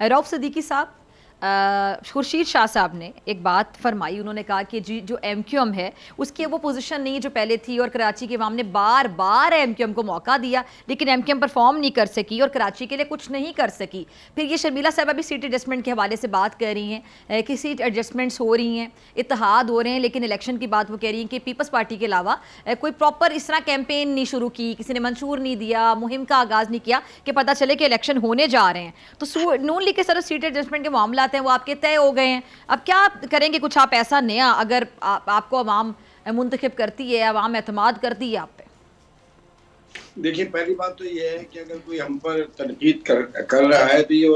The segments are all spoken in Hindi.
रऊफ सिद्दीकी साहब, खुर्शीद शाह साहब ने एक बात फरमाई, उन्होंने कहा कि जी जो MQM है उसकी वो पोजीशन नहीं जो पहले थी, और कराची के इमाम ने बार बार MQM को मौका दिया लेकिन MQM परफॉर्म नहीं कर सकी और कराची के लिए कुछ नहीं कर सकी। फिर ये शर्मिला साहब अभी सीट एडजस्टमेंट के हवाले से बात कर रही हैं कि सीट एडजस्टमेंट्स हो रही हैं, इत्तेहाद हो रहे हैं, लेकिन इलेक्शन की बात वो कह रही हैं कि पीपल्स पार्टी के अलावा कोई प्रॉपर इस तरह कैंपेन नहीं शुरू की, किसी ने मंशूर नहीं दिया, मुहिम का आगाज़ नहीं किया कि पता चले कि इलेक्शन होने जा रहे हैं। तो नून लीग के सर सीट एडजस्टमेंट के मामला हैं वो आपके तय हो गए हैं, अब क्या करेंगे कुछ आप ऐसा नया, अगर आपको अवाम मुंतखब करती है, अवाम एतमाद करती है आप पे? देखिए, पहली बात तो ये है कि अगर कोई हम पर तनकीद कर रहा है तो ये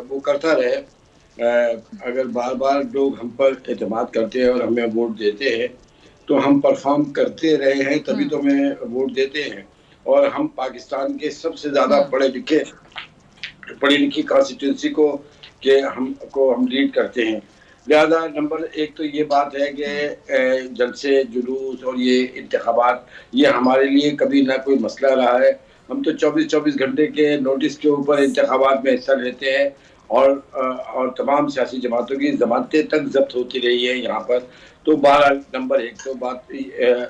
वो करता रहे। अगर बार बार लोग हम पर एतमाद करते हैं और हमें वोट देते हैं तो हम परफॉर्म करते रहे हैं, तभी तो हमें वोट देते हैं। और हम पाकिस्तान के सबसे ज़्यादा पढ़ी लिखी कॉन्स्टिट्यूंसी को हम लीड करते हैं। लिहाजा नंबर एक तो ये बात है कि जलसे जुलूस और ये इंतखाबात ये हमारे लिए कभी ना कोई मसला रहा है। हम तो 24-24 घंटे के नोटिस के ऊपर इंतखाबात में हिस्सा लेते हैं और तमाम सियासी जमातों की जमानतें तक जब्त होती रही है यहाँ पर। तो बहरहाल नंबर एक तो बात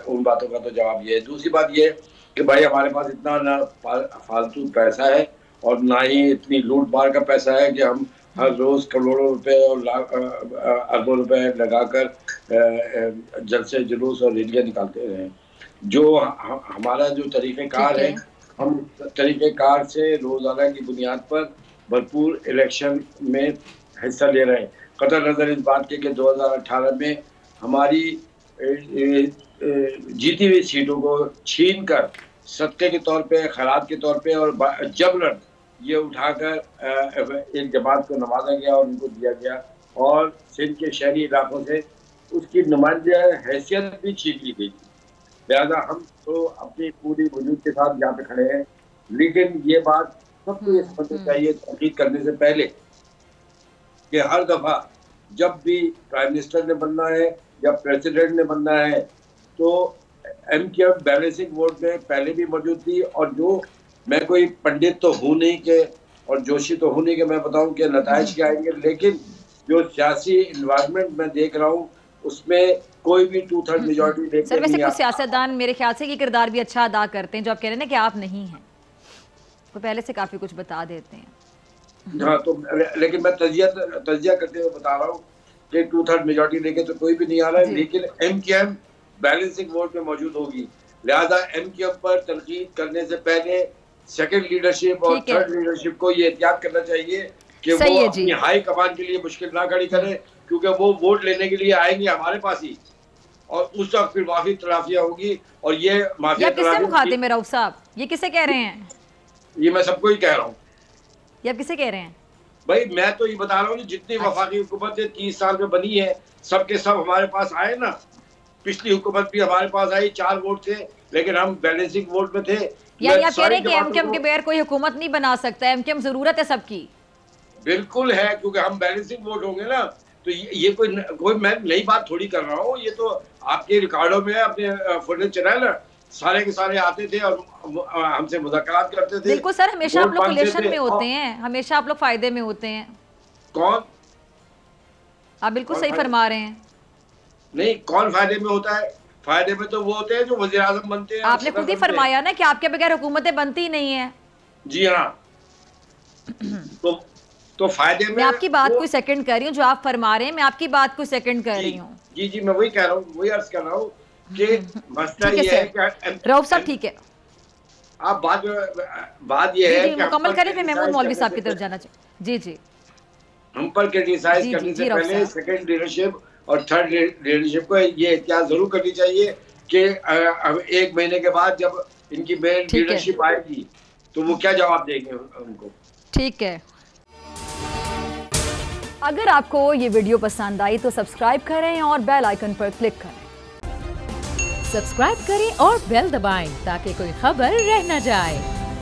उन बातों का तो जवाब ये है। दूसरी बात ये कि भाई हमारे पास इतना ना फालतू पैसा है और ना ही इतनी लूट मार का पैसा है कि हम हर रोज करोड़ों रुपए और अरबों रुपए लगाकर जलसे जुलूस और रैलियां निकालते रहे। जो हमारा जो तरीक़ेकार है, हम तरीक़ेकार से रोजाना की बुनियाद पर भरपूर इलेक्शन में हिस्सा ले रहे हैं। कतई नज़र इस बात के कि 2018 में हमारी जीती हुई सीटों को छीन कर सदक़े के तौर पे, खैरात के तौर पे और जबरन ये उठाकर एक जमात को नवाजा गया और उनको दिया गया, और सिंध के शहरी इलाकों से उसकी नुमाइंदा हैसियत भी छीन ली गई। लिहाजा हम तो अपनी पूरी वजूद के साथ यहाँ पे खड़े हैं, लेकिन ये बात सबको ये समझनी चाहिए तहकीक करने से पहले कि हर दफ़ा जब भी प्राइम मिनिस्टर ने बनना है या प्रेसिडेंट ने बनना है तो MQM बैलेंसिंग वोट में पहले भी मौजूद थी। और जो मैं कोई पंडित तो हूँ नहीं के और जोशी तो हूँ नहीं कि मैं बताऊँ कि नताइज क्या आएंगे, लेकिन जो सियासी इन्वायरमेंट मैं देख रहा हूँ उसमें कोई भी 2/3 मेजॉरिटी देखने सर, वैसे कुछ सियासतदान मेरे ख्याल से ये किरदार भी अच्छा अदा करते हैं, जो आप कह रहे हैं ना कि आप नहीं हैं, तो पहले से काफी कुछ बता देते हैं। हाँ, तो लेकिन मैं तजिया करते हुए बता रहा हूँ कि 2/3 मेजॉरिटी लेके तो कोई भी नहीं आ रहा है, लेकिन MQM बैलेंसिंग वोट में मौजूद होगी। लिहाजा MQM पर तनकीद करने से पहले सेकंड लीडरशिप और थर्ड लीडरशिप को ये एहतियात करना चाहिए कि वो अपनी हाई कमान के लिए मुश्किल ना खड़ी करे, क्योंकि वो वोट लेने के लिए आएंगे हमारे पास ही, और उस वक्त फिर माफी तलाफियां होगी। और ये माफिया किससे मुखातिब है रऊफ साहब? ये किसे कह रहे हैं? ये मैं सबको ही कह रहा हूँ। ये आप किसे कह रहे हैं? भाई मैं तो ये बता रहा हूँ जितनी वफाकी हुकूमतें 30 साल में बनी है सबके सब हमारे पास आए ना। पिछली हुकूमत भी हमारे पास आई, 4 वोट थे, लेकिन हम बैलेंसिंग वोट में थे। यानी आप कह रहे हैं कि MQM के बगैर कोई हुकूमत नहीं बना सकता, MQM जरूरत है सबकी? बिल्कुल है, क्योंकि हम बैलेंसिंग वोट होंगे ना। तो ये कोई मैं नई बात थोड़ी कर रहा हूँ, ये तो आपके रिकॉर्डों में अपने फुटेज चैनल सारे के सारे आते थे और हमसे मुज़ाकरात करते थे। बिल्कुल सर, हमेशा आप लोग रिलेशन में होते हैं, हमेशा आप लोग फायदे में होते हैं। कौन? आप बिल्कुल सही फरमा रहे हैं। नहीं, कौन फायदे में होता है? फायदे में तो वो होते हैं जो वज़ीर आज़म बनते हैं। आपने खुद ही फरमाया ना कि आपके बगैर हुकूमतें बनती ही नहीं है। जी हाँ। तो फायदे में मैं आपकी बात को सेकंड कर रही हूँ, जो आप फरमा रहे हैं मैं आपकी बात को सेकंड कर रही हूँ। जी जी, मैं वही कह रहा हूँ, वही अर्ज कर रहा हूँ कि मसला ये है कि रऊफ साहब ठीक है, आप बात ये है कि मुकम्मल करें, फिर महमूद मौलवी साहब की तरफ जाना चाहिए। जी जी, हम पर क्रिटिसाइज करने से पहले सेकंड लीडरशिप और थर्ड लीडरशिप को ये एहतियात जरूर करनी चाहिए कि अब 1 महीने के बाद जब इनकी मेन लीडरशिप आएगी तो वो क्या जवाब देंगे उनको। ठीक है, अगर आपको ये वीडियो पसंद आई तो सब्सक्राइब करें और बेल आइकन पर क्लिक करें। सब्सक्राइब करें और बेल दबाएं ताकि कोई खबर रह न जाए।